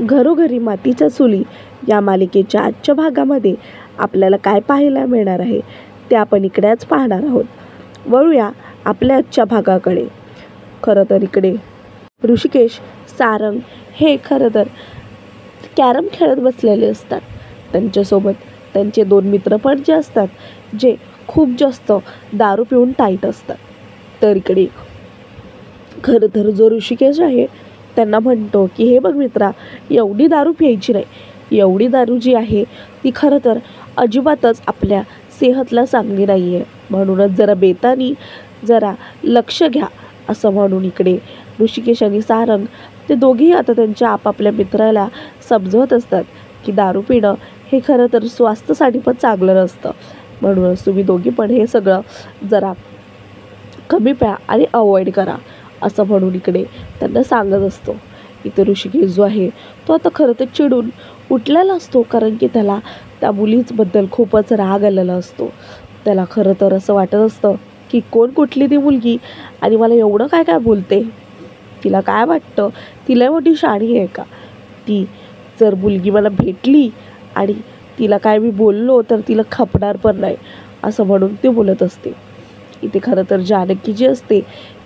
घरोघरी मातीच्या चुली या मालिकेच्या आजच्या भागामध्ये आपल्याला काय पाहायला मिळणार आहे ते आपण इकडेच पाहणार आहोत. वळूया आपल्या आजच्या भागाकडे. खरं तर इकडे ऋषिकेश, सारंग हे खरं तर कॅरम खेळत बसलेले असतात. त्यांच्यासोबत त्यांचे 2 मित्र पण जे असतात, जे खूप जास्त दारू पिऊन टाईट असतात. तर इकडे खरं तर जो ऋषिकेश आहे त्यांना म्हणतो की हे बघ मित्रा, एवढी दारू प्यायची नाही. एवढी दारू जी आहे ती खरं तर अजिबातच आपल्या सेहतला चांगली नाही आहे. म्हणूनच जरा बेतानी जरा लक्ष घ्या असं म्हणून इकडे ऋषिकेश आणि सारंग ते दोघेही आता त्यांच्या आपापल्या मित्राला समजवत असतात की दारू पिणं हे खरं तर स्वास्थ्यासाठी पण चांगलं नसतं. म्हणूनच तुम्ही दोघी पण हे सगळं जरा कमी प्या आणि अवॉइड करा असं म्हणून इकडे त्यांना सांगत असतो. इथे ऋषिकेश जो आहे तो आता खरं तर चिडून उठलेला असतो, कारण की त्याला त्या मुलीबद्दल खूपच राग आलेला असतो. त्याला खरं तर असं वाटत असतं की कोण कुठली ती मुलगी आणि मला एवढं काय काय बोलते. तिला काय वाटतं, तिला मोठी शाणी आहे का? ती जर मुलगी मला भेटली आणि तिला काय मी बोललो तर तिला खपणार पण नाही असं म्हणून ती बोलत असते. इथे खरं तर जानकी जी असते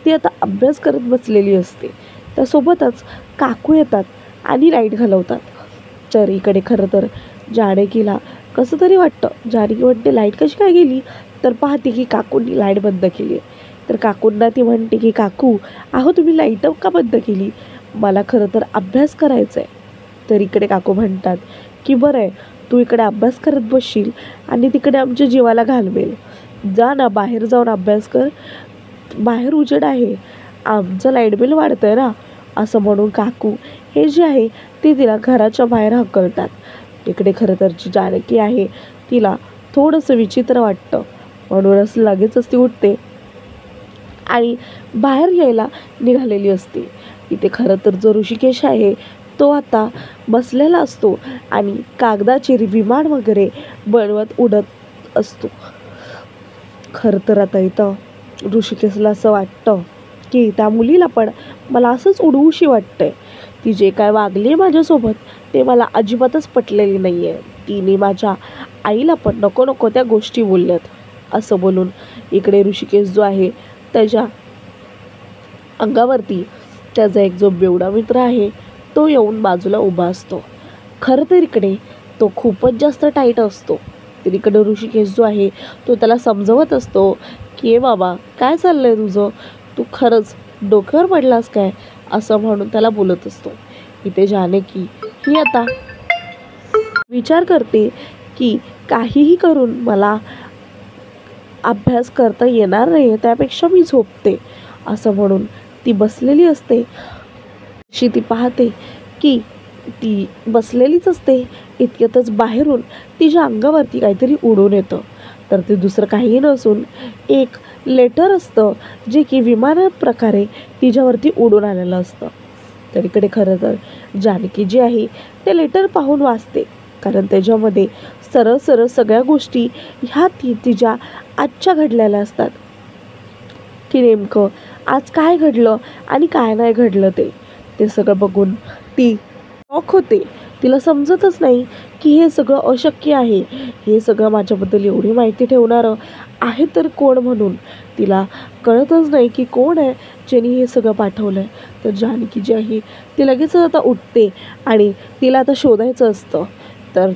ती आता अभ्यास करत बसलेली असते. त्यासोबतच काकू येतात आणि लाईट घालवतात. तर इकडे खरं तर जानकीला कसं तरी वाटतं. जानकी म्हणते लाईट कशी काय गेली, तर पाहते की काकूंनी लाईट बंद केली आहे. तर काकूंना ती म्हणते की काकू, अहो तुम्ही लाईट का बंद केली, मला खरं तर अभ्यास करायचा आहे. तर इकडे काकू म्हणतात की बरं आहे, तू इकडे अभ्यास करत बसशील आणि तिकडे आमच्या जीवाला घालवेल. जा ना, बाहेर जाऊन अभ्यास कर, बाहेर उजेड आहे, आमचं लाईट बिल वाढतं आहे ना असं म्हणून काकू हे जे आहे ते तिला घराच्या बाहेर हकलतात. इकडे खरं तर जी जानकी आहे तिला थोडंसं विचित्र वाटतं, म्हणूनच लगेचच ती उठते आणि बाहेर यायला निघालेली असते. इथे खरं तर जो ऋषिकेश आहे तो आता बसलेला असतो आणि कागदाचे विमान वगैरे बनवत उडत असतो. खरं तर आता इथं ऋषिकेशला असं वाटतं की त्या मुलीला पण मला असंच उडवूशी वाटतंय. ती जे काय वागली माझ्यासोबत ते मला अजिबातच पटलेली नाही आहे. तिने माझ्या आईला पण नको नको त्या गोष्टी बोलल्यात असं बोलून इकडे ऋषिकेश जो आहे त्याच्या अंगावरती त्याचा एक जो बेवडा मित्र आहे तो येऊन बाजूला उभा असतो. खरं तर इकडे तो खूपच जास्त टाईट असतो. तर इकडे ऋषिकेश जो आहे तो त्याला समजवत असतो की बाबा काय चाललंय तुझं, तू खरंच डोक्यावर पडलास काय असं म्हणून त्याला बोलत असतो. इथे जानकी ही आता विचार करते की काहीही करून मला अभ्यास करता येणार नाही, त्यापेक्षा मी झोपते असं म्हणून ती बसलेली असते. अशी ती पाहते की ती बसलेलीच असते. इतक्यातच बाहेरून तिच्या अंगावरती काहीतरी उडून येतं. तर ते दुसरं काही नसून एक लेटर असतं जे की विमानाप्रकारे तिच्यावरती उडून आलेलं असतं. तर इकडे खरं तर जानकी जी आहे ते लेटर पाहून वाचते, कारण त्याच्यामध्ये सरळ सरळ सगळ्या गोष्टी ह्या तिच्या आजच्या घडलेल्या असतात की नेमकं आज काय घडलं आणि काय नाही घडलं ते सगळं बघून ती शॉक होते. तिला समजतच नाही की हे सगळं अशक्य आहे. हे सगळं माझ्याबद्दल एवढी माहिती ठेवणारं आहे तर कोण, म्हणून तिला कळतच नाही की कोण आहे ज्यांनी हे सगळं पाठवलं आहे. तर जानकी जी आहे ती लगेच आता उठते आणि तिला आता शोधायचं असतं. तर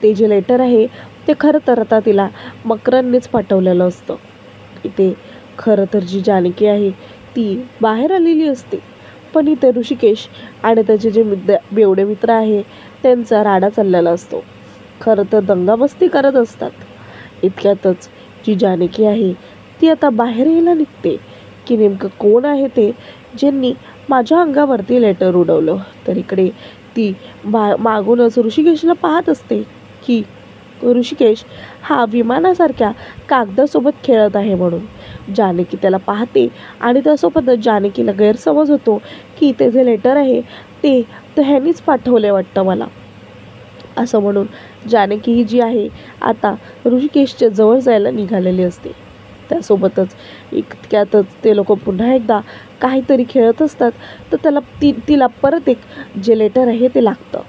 ते जे लेटर आहे ते खरं तर आता तिला मकरननेच पाठवलेलं असतं. इथे खरं तर जी जानकी आहे ती बाहेर आलेली असते, पण इथे ऋषिकेश आणि त्याचे जे बेवडे मित्र आहे त्यांचा राडा चाललेला असतो. खरं तर दंगामस्ती करत असतात. इतक्यातच जी जानकी आहे ती आता बाहेर यायला निघते की नेमकं कोण आहे ते ज्यांनी माझ्या अंगावरती लेटर उडवलं. तर इकडे ती मागूनच ऋषिकेशला पाहत असते की ऋषिकेश हा विमानासारख्या कागदासोबत खेळत आहे. म्हणून जानकी त्याला पाहते आणि त्यासोबतच जानकीला गैरसमज होतो की ते जे लेटर आहे ते ह्यानीच पाठवले वाटतं मला असं म्हणून जानकी ही जी आहे आता ऋषिकेशच्या जवळ जायला निघालेली असते. त्यासोबतच इतक्यातच ते लोक पुन्हा एकदा काहीतरी खेळत असतात, तर त्याला तिला परत एक जे लेटर आहे ते लागतं.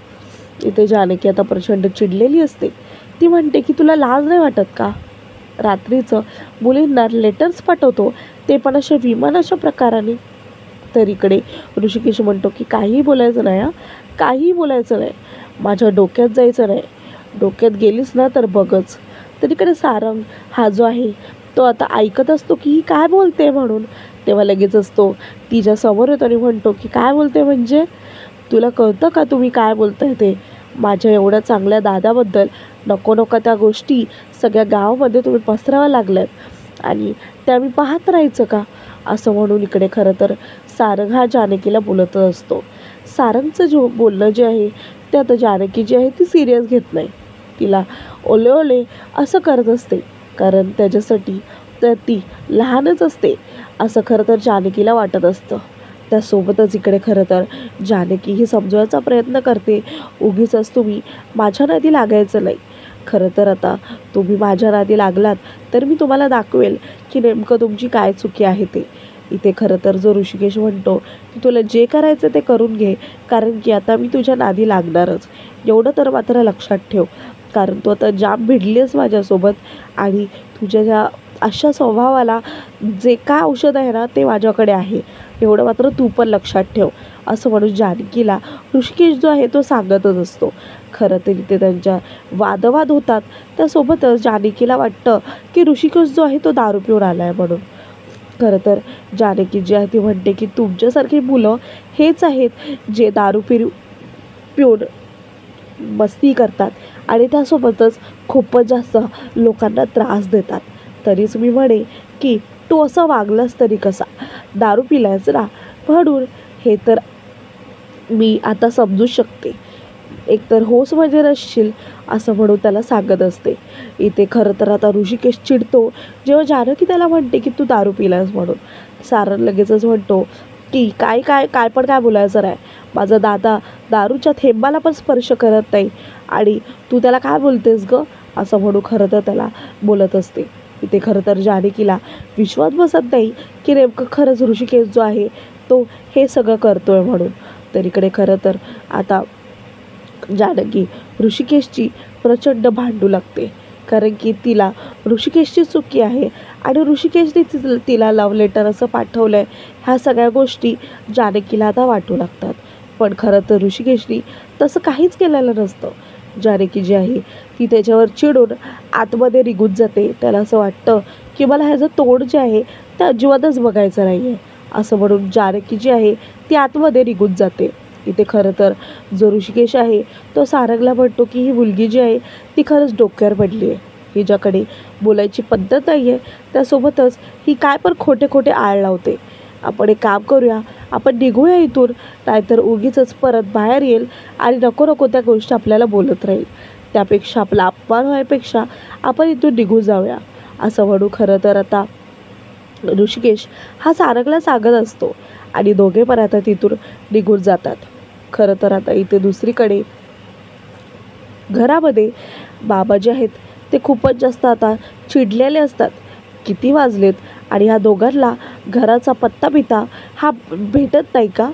इथे जानकी आता प्रचंड चिडलेली असते. ती म्हणते की तुला लाज नाही वाटत का? रात्रीचं मुलींना लेटर्स पाठवतो, ते पण अशा विमानाच्या प्रकाराने. तर इकडे ऋषिकेश म्हणतो की काहीही बोलायचं नाही हां, काहीही बोलायचं नाही, माझ्या डोक्यात जायचं नाही, डोक्यात गेलीस ना तर बघच. तर इकडे सारंग हा जो आहे तो आता ऐकत असतो की ही काय बोलते म्हणून. तेव्हा लगेचच तो तिच्या समोर येतो आणि म्हणतो की काय बोलते म्हणजे? तुला कळतं का तुम्ही काय बोलताय ते? माझ्या एवढ्या चांगल्या दादाबद्दल नको नको त्या गोष्टी सगळ्या गावामध्ये तुम्ही पसराव्या लागल्यात आणि त्या मी पाहत राहायचं का? असं म्हणून इकडे खरं तर सारंग हा जानकीला बोलतच असतो. सारंगचं जो बोलणं जे आहे ते आता जानकी जी आहे ती सिरियस घेत नाही. तिला ओले ओले असं करत असते, कारण त्याच्यासाठी तर ती लहानच असते असं खरं तर जानकीला वाटत असतं. त्यासोबतच इकडे खरं तर जानकी ही समजवायचा प्रयत्न करते, उगीचच तुम्ही माझ्या नादी लागायचं नाही. खरं तर आता तुम्ही माझ्या नादी लागलात तर मी तुम्हाला दाखवेल की नेमकं तुमची काय चुकी आहे ते. इथे खरं तर जो ऋषिकेश म्हणतो की तुला जे करायचं ते करून घे, कारण की आता मी तुझ्या नादी लागणारच, एवढं तर मात्र लक्षात ठेव, कारण तू आता जाम भिडलीस माझ्यासोबत आणि तुझ्या ज्या अशा स्वभावाला जे काय औषध आहे ना ते माझ्याकडे आहे, एवढं मात्र तू पण लक्षात ठेव. असं म्हणून जानकीला ऋषिकेश जो आहे तो सांगतच असतो. खरं तर इथे त्यांच्या वादवाद होतात. त्यासोबतच जानकीला वाटतं की ऋषिकेश जो आहे तो दारू पिऊन आला आहे म्हणून. खरं तर जानकी जी आहे ती म्हणते की तुमच्यासारखी मुलं हेच आहेत जे दारू पिऊन मस्ती करतात आणि त्यासोबतच खूपच जास्त लोकांना त्रास देतात. तरीच मी म्हणे की तू असं वागलास तरी कसा, दारू पिलायच ना, म्हणून हे तर मी आता समजू शकते, एकतर होस म्हणजे रसशील असं म्हणून त्याला सांगत असते. इथे खरं तर आता ऋषिकेश चिडतो जेव्हा जानकी त्याला म्हणते की तू दारू पिलास म्हणून. सारंग लगेचच म्हणतो की काय काय काय पण काय बोलायचं नाही, माझा दादा दारूच्या थेंबाला पण स्पर्श करत नाही आणि तू त्याला काय बोलतेस गं, असं म्हणू खरं तर त्याला बोलत असते. इथे खरं तर जानकीला विश्वास बसत नाही की नेमकं खरंच ऋषिकेश जो आहे तो हे सगळं करतोय म्हणून. तर इकडे खरं तर आता जानकी ऋषिकेशची प्रचंड भांडू लागते, कारण की तिला ऋषिकेशची चुकी आहे आणि ऋषिकेशने तिला लव्ह लेटर असं पाठवलं आहे. ह्या सगळ्या गोष्टी जानकीला आता वाटू लागतात. पण खरं तर ऋषिकेशने तसं काहीच केलेलं नसतं. जानकी जी आहे ती त्याच्यावर चिडून आतमध्ये निघून जाते. त्याला असं वाटतं की मला ह्याचं तोड जे आहे ते अजिबातच बघायचं नाही आहे, असं म्हणून जानकी जी आहे ती आतमध्ये निघून जाते. इथे खरं तर जो ऋषिकेश आहे तो सारंगला म्हणतो की ही मुलगी जी आहे ती खरंच डोक्यावर पडली आहे, हिच्याकडे बोलायची पद्धत नाही आहे, त्यासोबतच ही काय पण खोटे खोटे आळ लावते. आपण एक काम करूया, आपण निघूया इथून, नाहीतर उगीचच परत बाहेर येईल आणि नको नको त्या गोष्टी आपल्याला बोलत राहील, त्यापेक्षा आपला अपमान व्हायपेक्षा आपण इथून निघून जाऊया, असं म्हणू खरं तर आता ऋषिकेश हा सारंगला सांगत असतो आणि दोघे पण आता तिथून निघून जातात. खरं तर आता इथे दुसरीकडे घरामध्ये बाबा जे आहेत ते खूपच जास्त आता चिडलेले असतात. किती वाजलेत आणि ह्या दोघांना घराचा पत्ता बित्ता हा भेटत नाही का?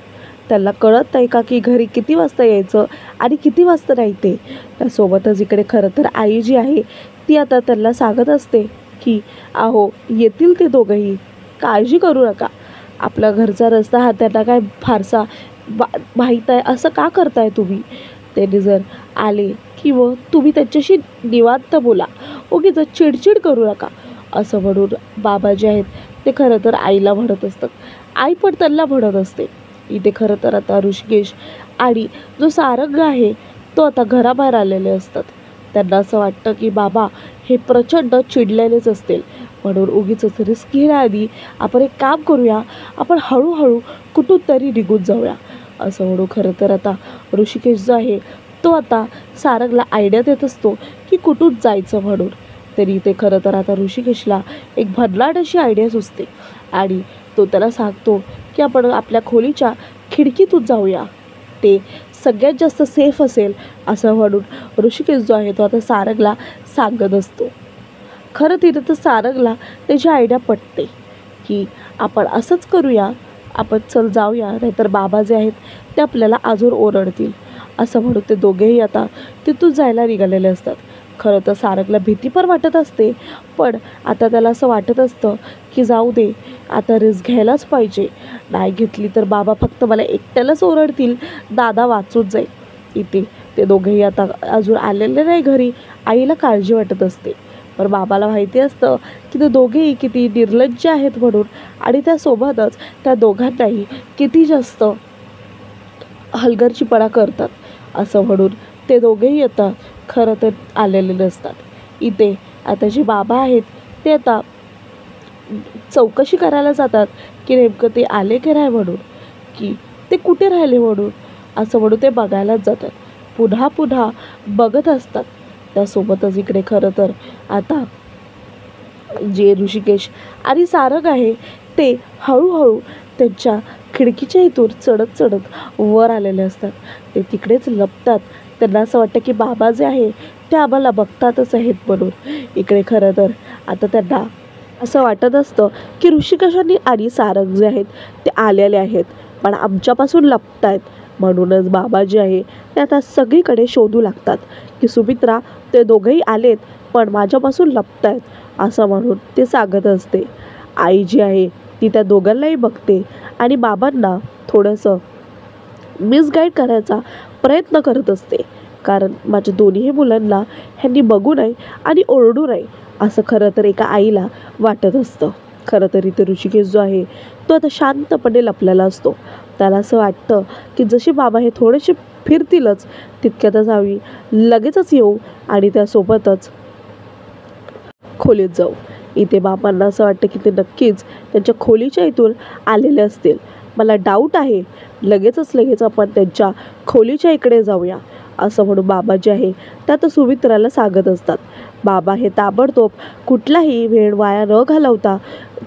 त्यांना कळत नाही का की घरी किती वाजता यायचं आणि किती वाजता नाही ते? त्यासोबतच इकडे खरं तर आई जी आहे ती आता त्यांना सांगत असते की अहो येतील ते दोघंही, काळजी करू नका, आपला घरचा रस्ता हा त्यांना काय फारसा माहीत आहे, असं का करताय तुम्ही? त्यांनी जर आले किंवा तुम्ही त्यांच्याशी निवांत बोला, उगीच चिडचिड करू नका, असं म्हणून बाबा जे आहेत ते खरं तर आईला म्हणत असतात. आई पण त्यांना म्हणत असते. इथे खरं तर आता ऋषिकेश आणि जो सारंग आहे तो आता घराबाहेर आलेले असतात. त्यांना असं वाटतं की बाबा हे प्रचंड चिडलेलेच असतील, म्हणून उगीच रिस्क घेण्याआधी आपण एक काम करूया, आपण हळूहळू कुठून तरी निघून जाऊया, असं म्हणू खरं तर आता ऋषिकेश जो आहे तो आता सारंगला आयडिया देत असतो की कुठून जायचं म्हणून. तरी ते खरं तर आता ऋषिकेशला एक भन्नाट अशी आयडिया सुचते आणि तो त्याला सांगतो की आपण आपल्या खोलीच्या खिडकीतून जाऊया, ते सगळ्यात जास्त सेफ असेल, असं म्हणून ऋषिकेश जो आहे तो आता सारंगला सांगत असतो. खरं तिथं तर सारंगला त्याची आयडिया पटते की आपण असंच करूया, आपण चल जाऊया, नाहीतर बाबा जे आहेत ते आपल्याला आजूर ओरडतील असं म्हणून ते दोघेही आता तिथून जायला निघालेले असतात. खरं तर सारंगला भीती पण वाटत असते, पण आता त्याला असं वाटत असतं की जाऊ दे, आता रिस्क घ्यायलाच पाहिजे, नाही घेतली तर बाबा फक्त मला एकट्यालाच ओरडतील, दादा वाचून जाईल. इथे ते दोघेही आता अजून आलेले नाही घरी. आईला काळजी वाटत असते, पण बाबाला माहिती असतं की ते दोघेही किती निर्लज्ज आहेत म्हणून, आणि त्यासोबतच त्या दोघांनाही किती जास्त हलगर्जीपणा करतात असं म्हणून ते दोघेही आता खरं तर आलेले नसतात. इथे आता जे बाबा आहेत ते आता चौकशी करायला जातात की नेमकं ते आले की नाही म्हणून, की ते कुठे राहिले म्हणून, असं म्हणून ते बघायलाच जातात. पुन्हा पुन्हा बघत असतात. त्यासोबतच इकडे खरं तर आता जे ऋषिकेश आणि सारंग आहे ते हळूहळू त्यांच्या खिडकीच्या इथून चढत चढत वर आलेले असतात. ते तिकडेच लपतात. त्यांना असं वाटतं की बाबा जे आहे ते आम्हाला बघतातच आहेत म्हणून. इकडे खरं तर आता त्यांना असं वाटत असतं की ऋषिकेशांनी आणि सारंग जे आहेत ते आलेले आहेत, पण आमच्यापासून लपत आहेत. म्हणूनच बाबा जे आहे ते आता सगळीकडे शोधू लागतात की सुमित्रा, ते दोघंही आलेत पण माझ्यापासून लपत आहेत असं म्हणून ते सांगत असते. आई जी आहे ती त्या दोघांनाही बघते आणि बाबांना थोडंसं मिसगाईड करायचा प्रयत्न करत असते, कारण माझ्या दोन्ही मुलांना ह्यांनी बघू नये आणि ओरडू नये असं खरं तर एका आईला वाटत असतं. खरं तर इथे ऋषिकेश जो आहे तो आता शांतपणे लपलेला असतो. त्याला असं वाटतं की जसे बाबा हे थोडेसे फिरतीलच तितक्यातच आम्ही लगेचच येऊ आणि त्यासोबतच खोलीत जाऊ. इथे बाबांना असं वाटतं की ते नक्कीच त्यांच्या खोलीच्या इथून आलेले असतील. मला डाऊट आहे, लगेच आपण त्यांच्या खोलीच्या इकडे जाऊया असं म्हणून बाबा जे आहे ते आता सुमित्राला सांगत असतात. बाबा हे ताबडतोब कुठलाही वेळ वाया न घालवता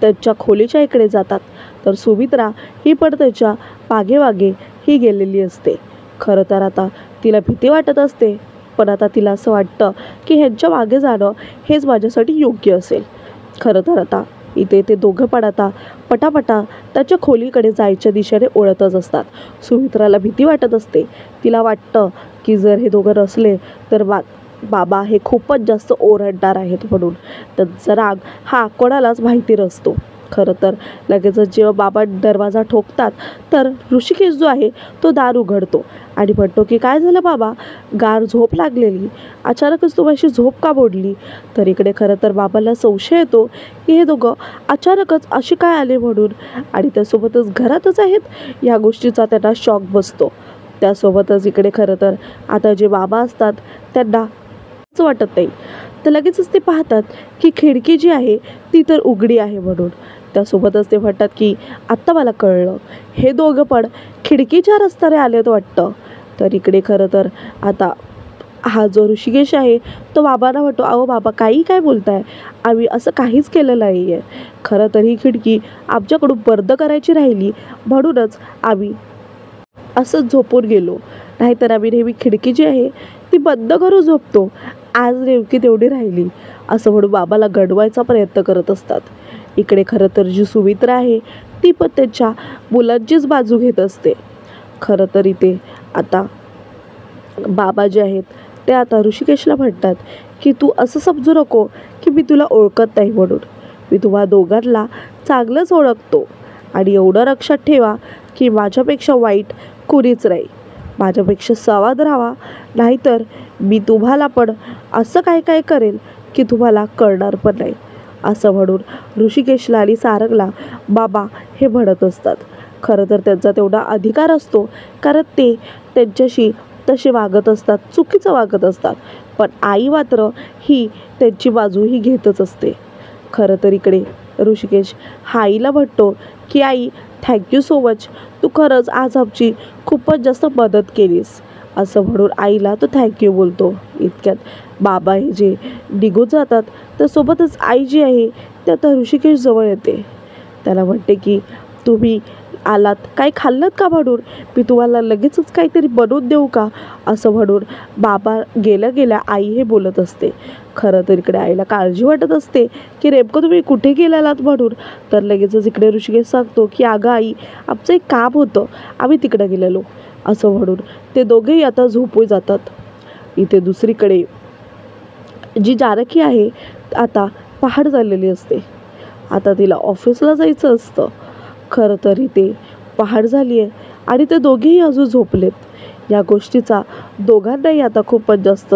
त्यांच्या खोलीच्या इकडे जातात. तर सुमित्रा ही पण त्याच्या मागेमागे ही गेलेली असते. खरं तर आता तिला भीती वाटत असते, पण आता तिला असं वाटतं की ह्यांच्या मागे जाणं हेच माझ्यासाठी योग्य असेल. खरं तर आता इथे ते दोघं पण आता पटापटा त्याच्या खोलीकडे जायच्या दिशेने ओढतच असतात. सुमित्राला भीती वाटत असते. तिला वाटतं की जर हे दोघं नसले तर बाबा हे खूपच जास्त ओरडणार आहेत म्हणून. त्यांचा राग हा कोणालाच माहिती नसतो. खरं तर लगेचच जेव्हा बाबा दरवाजा ठोकतात तर ऋषिकेश जो आहे तो दार उघडतो आणि म्हणतो की काय झालं बाबा, गार झोप लागलेली, अचानकच तुम्ही झोप का मोडली. तर इकडे खरं तर बाबाला संशय येतो की हे दोघं अचानकच असे काय आले म्हणून, आणि त्यासोबतच घरातच आहेत या गोष्टीचा त्यांना शॉक बसतो. त्यासोबतच इकडे खरं तर आता जे बाबा असतात त्यांना वाटत नाही, तर लगेचच ते पाहतात की खिडकी जी आहे ती तर उघडी आहे म्हणून. त्यासोबतच ते म्हणतात की आत्ता मला कळलं, हे दोघं पण खिडकीच्या रस्त्याने आलेत वाटतं. तर इकडे खरं तर आता हा जो ऋषिकेश आहे तो बाबांना म्हणतो, अहो बाबा काही काय बोलताय, आम्ही असं काहीच केलेलं नाही आहे. खरं तर ही खिडकी आमच्याकडून बंद करायची राहिली म्हणूनच आम्ही असंच झोपून गेलो, नाहीतर आम्ही नेहमी खिडकी जी आहे ती बंद करून झोपतो, आज नेमकी तेवढी राहिली असं म्हणून बाबाला गडवायचा प्रयत्न करत असतात. इकडे खरं तर जी सुमित्रा आहे ती पण त्यांच्या मुलांचीच बाजू घेत असते. खरं तर इथे आता बाबा जे आहेत ते आता ऋषिकेशला म्हणतात की तू असं समजू नको की मी तुला ओळखत नाही म्हणून. मी तुम्हा दोघांना चांगलंच ओळखतो आणि एवढं लक्षात ठेवा की माझ्यापेक्षा वाईट कुणीच नाही. माझ्यापेक्षा संवाद राहावा, नाहीतर मी तुम्हाला पण असं काय काय करेल की तुम्हाला कळणार पण नाही असं म्हणून ऋषिकेशला आणि सारंगला बाबा हे म्हणत असतात. खरं तर त्यांचा तेवढा अधिकार असतो, कारण ते त्यांच्याशी तसे वागत असतात, चुकीचं वागत असतात, पण आई मात्र ही त्यांची बाजू ही घेतच असते. खरं तर इकडे ऋषिकेश हा आईला म्हणतो की आई, थँक्यू सो मच, तू खरंच आज आमची खूपच जास्त मदत केलीस असं म्हणून आईला तो थँक्यू बोलतो. इतक्यात बाबा हे जे निघून जातात तर सोबतच आई जी आहे ती आता ऋषिकेश जवळ येते. त्याला म्हणते की तुम्ही आलात, काही खाल्लत का म्हणून? मी तुम्हाला लगेचच काहीतरी बनवून देऊ का? असं म्हणून बाबा गेल्या गेल्या आई हे बोलत असते. खरं तर इकडे आईला काळजी वाटत असते की नेमकं तुम्ही कुठे गेलेलात म्हणून. तर लगेचच इकडे ऋषिकेश सांगतो की अगं आई, आमचं एक काम होतं, आम्ही तिकडे गेलेलो. असं म्हणून ते दोघेही आता झोपून जातात. इथे दुसरीकडे जी जानकी आहे आता पहाट झालेली असते. आता तिला ऑफिसला जायचं असतं. खरं तर इथे पहाट झाली आहे आणि ते दोघेही अजून झोपलेत. या गोष्टीचा दोघांनाही आता खूपच जास्त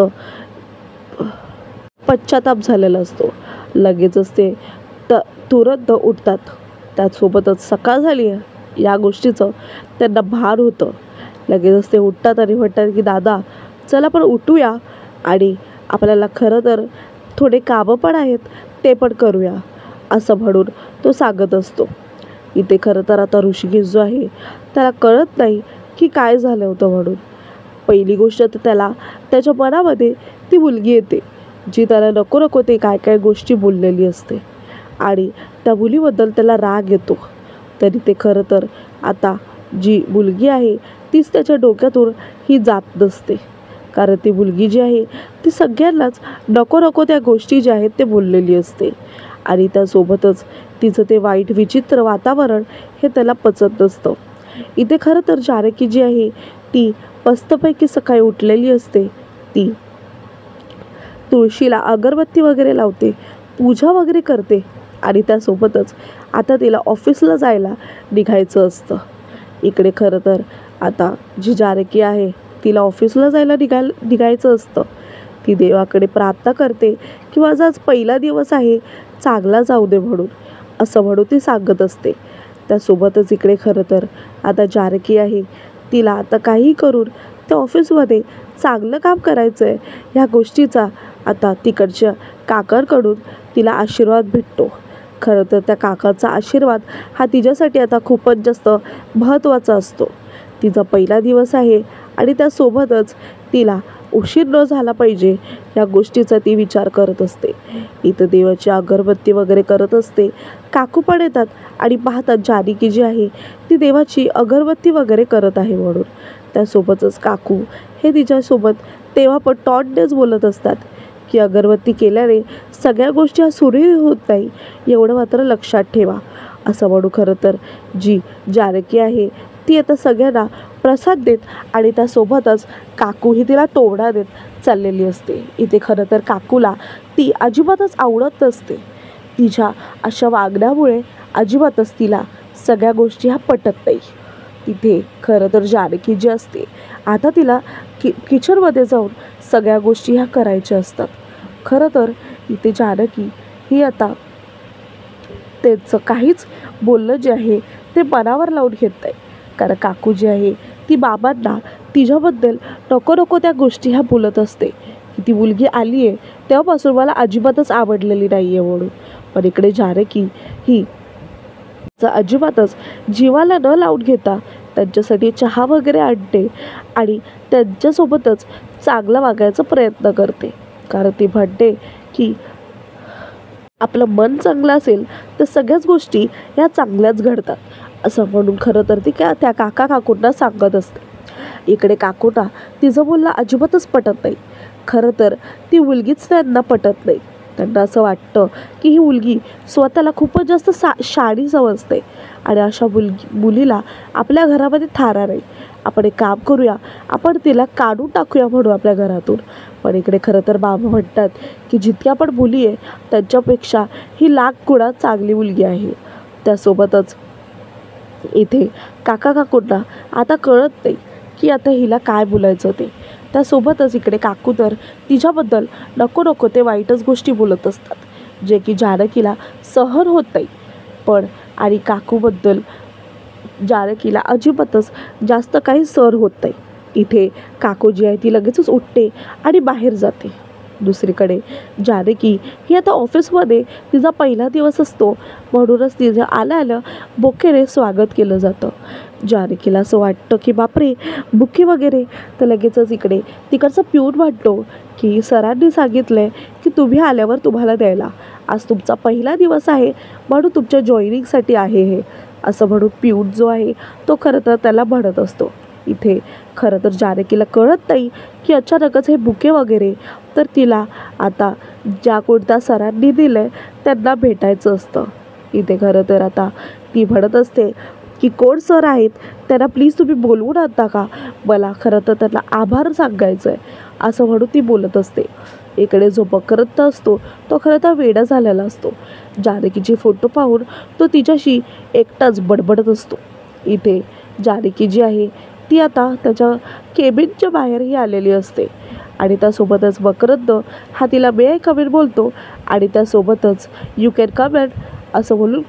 पश्चाताप झालेला असतो. लगेचच ते तुरंत उठतात. त्याचसोबतच सकाळ झाली आहे या गोष्टीचं त्यांना भान होतं. लगेचच ते उठतात आणि म्हणतात की दादा चला पण उठूया आणि आपल्याला खरं तर थोडे कामं पण आहेत ते पण करूया, असं म्हणून तो सांगत असतो. इथे खरं तर आता ऋषिकेश जो आहे त्याला कळत नाही की काय झालं होतं म्हणून. पहिली गोष्ट तर त्याला त्याच्या मनामध्ये ती मुलगी येते जी त्याला नको नको ते काय काय गोष्टी बोललेली असते आणि त्या मुलीबद्दल त्याला राग येतो. तरी ते खरं तर आता जी मुलगी आहे तीच त्याच्या डोक्यातून ही जात नसते. कारण ती मुलगी जी आहे ती सगळ्यांनाच नको नको त्या गोष्टी ज्या आहेत ते बोललेली असते आणि त्यासोबतच तिचं ते वाईट विचित्र वातावरण हे त्याला पचत नसतं. इथे खरं तर जानकी जी आहे ती मस्तपैकी सकाळी उठलेली असते. ती तुळशीला अगरबत्ती वगैरे लावते, पूजा वगैरे करते आणि त्यासोबतच आता तिला ऑफिसला जायला निघायचं असतं. इकडे खरं तर आता जी जानकी आहे तिला ऑफिसला जायला निघायचं असतं. ती देवाकडे प्रार्थना करते की माझा आज पहिला दिवस आहे, चांगला जाऊ दे म्हणून, असं म्हणून ती सांगत असते. त्यासोबतच इकडे खरं तर आता जानकी आहे तिला आता काही करून त्या ऑफिसमध्ये चांगलं काम करायचं आहे ह्या गोष्टीचा आता तिकडच्या काकांकडून तिला आशीर्वाद भेटतो. खरं तर त्या काकाचा आशीर्वाद हा तिच्यासाठी आता खूपच जास्त महत्त्वाचा असतो. तिचा पहिला दिवस आहे आणि त्यासोबतच तिला उशीर न झाला पाहिजे या गोष्टीचा ती विचार करत असते. इथं देवाची अगरबत्ती वगैरे करत असते. काकू पण येतात आणि पाहतात जानकी जी आहे ती देवाची अगरबत्ती वगैरे करत आहे म्हणून. त्यासोबतच काकू हे तिच्यासोबत तेव्हा पण टॉन्टनेच बोलत असतात की अगरबत्ती केल्याने सगळ्या गोष्टी हा सुरळीत होत नाही, एवढं मात्र लक्षात ठेवा, असं म्हणू. खरं तर जी जानकी आहे ती आता सगळ्यांना प्रसाद देत आणि त्यासोबतच काकू ही तिला टोमणा देत चाललेली असते. इथे खरं तर काकूला ती अजिबातच आवडत नसते. तिच्या अशा वागण्यामुळे अजिबातच तिला सगळ्या गोष्टी ह्या पटत नाही. तिथे खरं तर जानकी जी असते आता तिला किचनमध्ये जाऊन सगळ्या गोष्टी ह्या करायच्या असतात. खरं तर इथे जानकी ही आता त्याचं काहीच बोलणं जे आहे ते मनावर लावून घेत नाही. कारण काकू जी आहे ती बाबांना तिच्याबद्दल नको नको त्या गोष्टी ह्या बोलत असते की ती मुलगी आली आहे तेव्हापासून मला अजिबातच आवडलेली नाही आहे म्हणून. पण इकडे जानकी ही अजिबातच जीवाला न लावून घेता त्यांच्यासाठी चहा वगैरे आणते आणि त्यांच्यासोबतच चांगलं वागायचा प्रयत्न करते. कारण ती म्हणते की आपलं मन चांगलं असेल तर सगळ्याच गोष्टी या चांगल्याच घडतात, असं म्हणून खरं तर ती त्या काकूंना सांगत असते. इकडे काकूंना तिचं बोलणं अजिबातच पटत नाही. खरं तर ती मुलगीच त्यांना पटत नाही. त्यांना असं वाटतं की ही मुलगी स्वतःला खूपच जास्त शाणी समजते आणि अशा मुलीला आपल्या घरामध्ये थारा नाही. आपण एक काम करूया, आपण तिला काढून टाकूया म्हणून आपल्या घरातून. पण इकडे खरं तर बाबा म्हणतात की जितक्या पण मुली आहे त्यांच्यापेक्षा ही लाख गुणात चांगली मुलगी आहे. त्यासोबतच इथे काकूंना आता कळत नाही की आता हिला काय बोलायचं ते. त्यासोबतच इकडे काकू तर तिच्याबद्दल नको नको ते वाईटच गोष्टी बोलत असतात जे की जानकीला सहन होत नाही. पण आणि काकूबद्दल जानकीला अजिबातच जास्त काही सहन होत नाही. इथे काकू जी आहे ती लगेचच उठते आणि बाहेर जाते. दुसरीकडे जानकी ही आता ऑफिसमध्ये तिचा पहिला दिवस असतो म्हणूनच तिचं आलं बुकेने स्वागत केलं जातं. जानकीला असं वाटतं की बापरे बुके वगैरे. तर लगेचच इकडे तिकडचा प्यून म्हणतो की सरांनी सांगितलं आहे की तुम्ही आल्यावर तुम्हाला द्यायला, आज तुमचा पहिला दिवस आहे म्हणून तुमच्या जॉईनिंगसाठी आहे हे. असं म्हणून पियूष जो आहे तो खरं तर त्याला म्हणत असतो. इथे खरं तर जानकीला कळत नाही की अचानकच हे बुके वगैरे तर तिला आता ज्या कोणत्या सरांनी दिलं आहे त्यांना भेटायचं असतं. इथे खरं तर आता ती म्हणत असते की कोण सर आहेत, त्यांना प्लीज तुम्ही बोलवून आणता का, मला खरं तर त्यांना आभार सांगायचं आहे, असं म्हणून ती बोलत असते. इकडे जो बकरत्त असतो तो खरं तर वेडा झालेला असतो. जानकीची फोटो पाहून तो तिच्याशी एकटाच बडबडत असतो. इथे जानकी जी आहे ती आता त्याच्या केबिनच्या बाहेरही आलेली असते आणि त्यासोबतच बकरत्त हा तिला मे आय कम इन बोलतो आणि त्यासोबतच यू कॅन कम इन असं बोलून